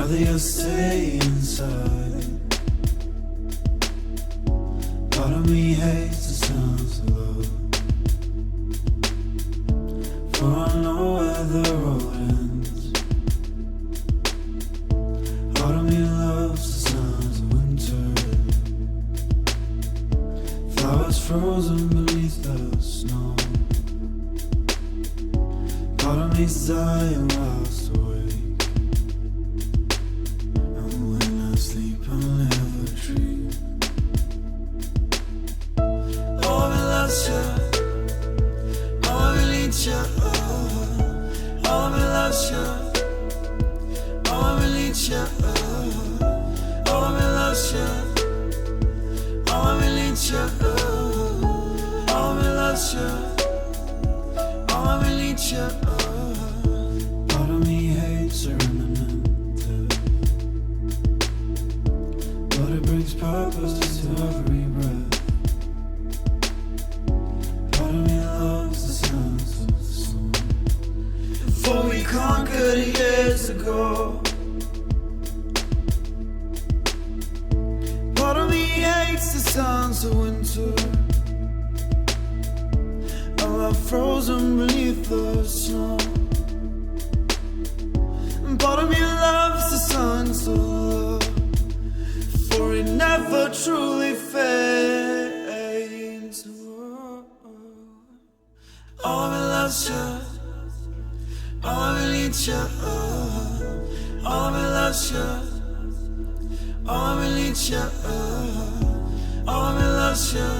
rather just stay inside. Part of me hates the sounds of love, for I know where the road ends. Part of me loves the sounds of winter, flowers frozen beneath the snow. Part of me's dying whilst awake, and when I sleep I'll never dream. Oh, me loves you, oh, me needs you, oh, me loves you, oh, me needs you, oh, me loves you, oh, me needs you, oh, me loves you, oh, me needs you. Part of me hates the remnant, but it brings purpose to every breath. Part of me loves the sounds of the sun, for we conquered years ago. Part of me hates the sounds of winter, frozen beneath the snow. And part of me loves the signs of love, for it never truly fades. Oh, me loves you, oh, me needs you, oh, me loves you, oh, me needs you, oh, me loves you,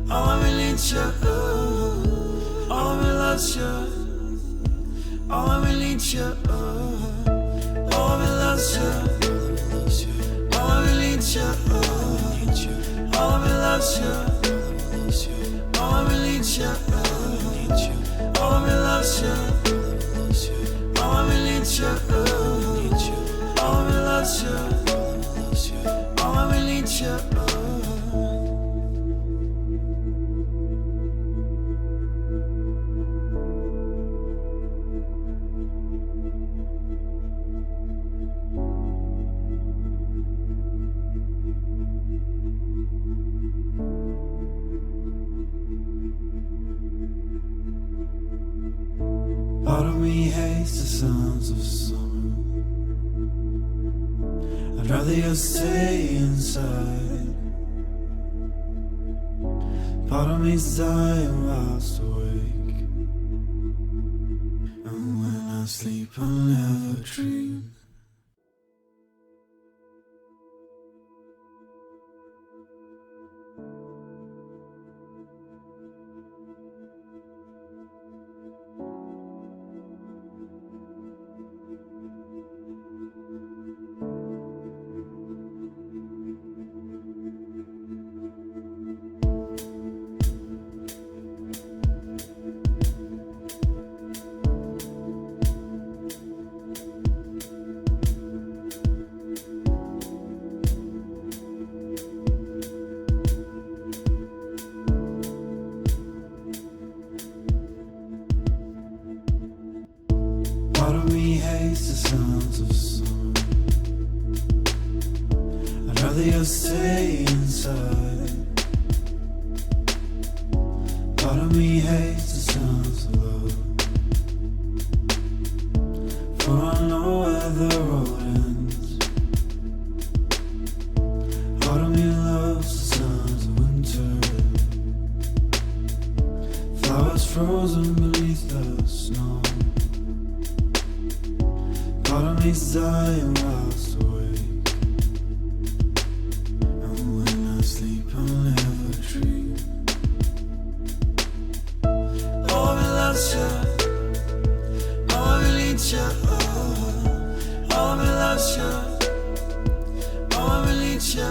oh, me needs you, oh, me loves you, oh, me needs you, oh, me loves you, oh, me needs you, oh, me loves you, oh, me needs you, oh, me loves you, oh, me needs you, oh, me loves you, oh, me needs you. Part of me hates the sounds of summer, I'd rather just stay inside. Part of me's dying whilst awake, and when I sleep I'll never dream. Part of me hates the sounds of summer, I'd rather just stay inside. Part of me hates the sounds of love, for I know where the road ends. Part of me loves the sounds of winter, flowers frozen beneath the snow. Part of me's dying whilst awake, and when I sleep I'll never dream. Oh, me loves you, oh, me needs you, oh, me loves you, oh, me needs you,